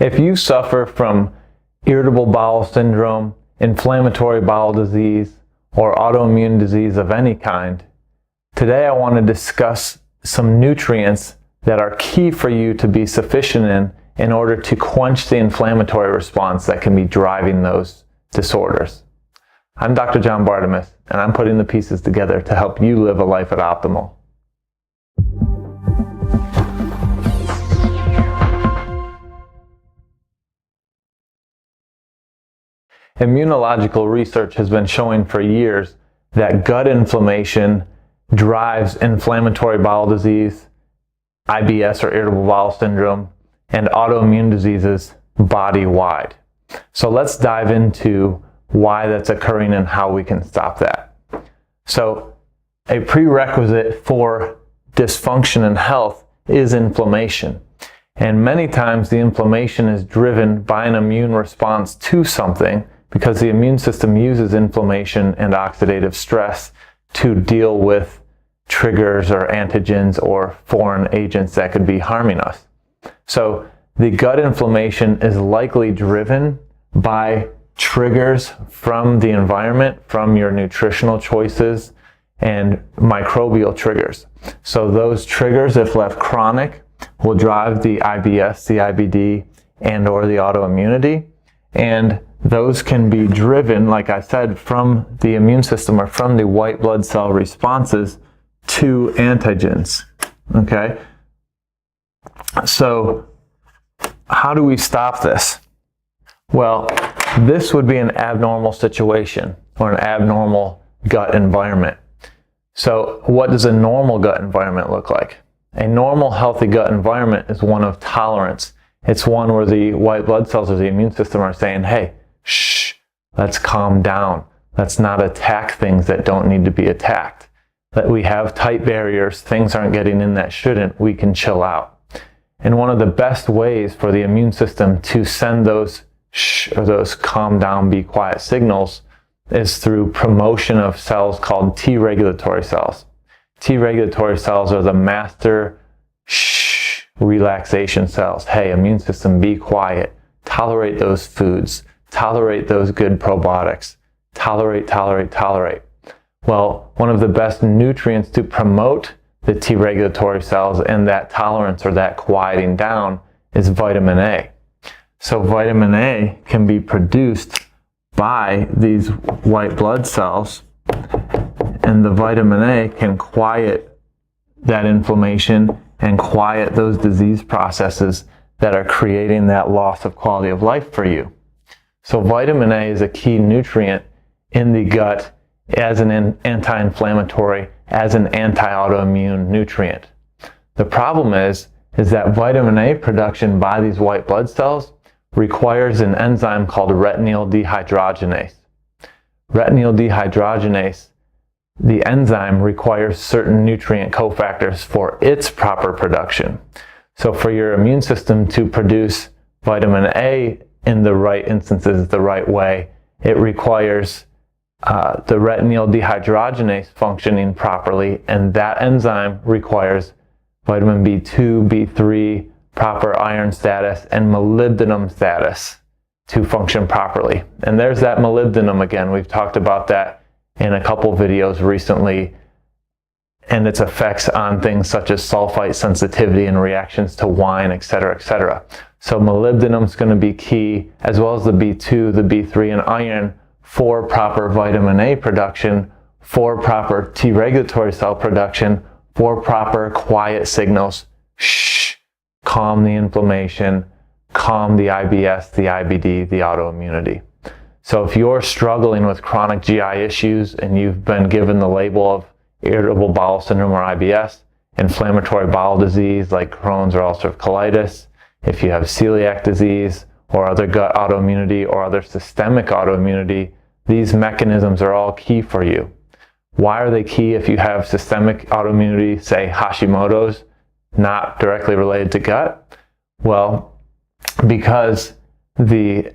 If you suffer from irritable bowel syndrome, inflammatory bowel disease, or autoimmune disease of any kind, today I want to discuss some nutrients that are key for you to be sufficient in order to quench the inflammatory response that can be driving those disorders. I'm Dr. John Bartemus, and I'm putting the pieces together to help you live a life at optimal. Immunological research has been showing for years that gut inflammation drives inflammatory bowel disease, IBS or irritable bowel syndrome, and autoimmune diseases body-wide. So let's dive into why that's occurring and how we can stop that. So a prerequisite for dysfunction and health is inflammation. And many times the inflammation is driven by an immune response to something, because the immune system uses inflammation and oxidative stress to deal with triggers or antigens or foreign agents that could be harming us. So the gut inflammation is likely driven by triggers from the environment, from your nutritional choices, and microbial triggers. So those triggers, if left chronic, will drive the IBS, the IBD, and or the autoimmunity. And those can be driven, like I said, from the immune system or from the white blood cell responses to antigens. Okay? So how do we stop this? Well, this would be an abnormal situation or an abnormal gut environment. So what does a normal gut environment look like? A normal healthy gut environment is one of tolerance. It's one where the white blood cells of the immune system are saying, hey, shh, let's calm down. Let's not attack things that don't need to be attacked. That we have tight barriers, things aren't getting in that shouldn't, we can chill out. And one of the best ways for the immune system to send those shh or those calm down, be quiet signals is through promotion of cells called T regulatory cells. T regulatory cells are the master shh relaxation cells. Hey, immune system, be quiet. Tolerate those foods. Tolerate those good probiotics. Tolerate, tolerate, tolerate. Well, one of the best nutrients to promote the T regulatory cells and that tolerance or that quieting down is vitamin A. So vitamin A can be produced by these white blood cells, and the vitamin A can quiet that inflammation and quiet those disease processes that are creating that loss of quality of life for you. So vitamin A is a key nutrient in the gut as an anti-inflammatory, as an anti-autoimmune nutrient. The problem is that vitamin A production by these white blood cells requires an enzyme called retinyl dehydrogenase. Retinyl dehydrogenase, the enzyme, requires certain nutrient cofactors for its proper production. So for your immune system to produce vitamin A in the right instances, the right way, it requires the retinyl dehydrogenase functioning properly, and that enzyme requires vitamin B2, B3, proper iron status, and molybdenum status to function properly. And there's that molybdenum again. We've talked about that in a couple videos recently, and its effects on things such as sulfite sensitivity and reactions to wine, etc., etc. So molybdenum is going to be key, as well as the B2, the B3, and iron for proper vitamin A production, for proper T regulatory cell production, for proper quiet signals. Shh, calm the inflammation, calm the IBS, the IBD, the autoimmunity. So if you're struggling with chronic GI issues and you've been given the label of irritable bowel syndrome or IBS, inflammatory bowel disease like Crohn's or ulcerative colitis, if you have celiac disease or other gut autoimmunity or other systemic autoimmunity, these mechanisms are all key for you. Why are they key if you have systemic autoimmunity, say Hashimoto's, not directly related to gut? Well, because the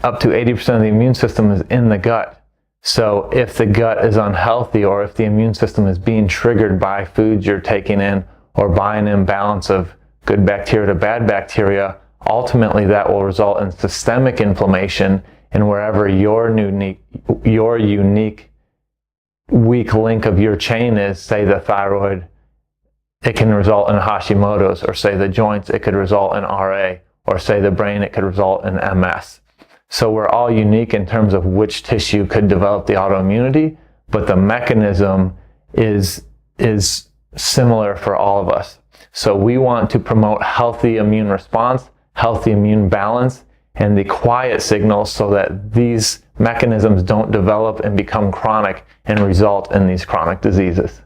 up to 80% of the immune system is in the gut. So if the gut is unhealthy, or if the immune system is being triggered by foods you're taking in, or by an imbalance of good bacteria to bad bacteria, ultimately that will result in systemic inflammation, and wherever your unique weak link of your chain is, say the thyroid, it can result in Hashimoto's, or say the joints, it could result in RA, or say the brain, it could result in MS. So we're all unique in terms of which tissue could develop the autoimmunity, but the mechanism is similar for all of us. So we want to promote healthy immune response, healthy immune balance, and the quiet signals so that these mechanisms don't develop and become chronic and result in these chronic diseases.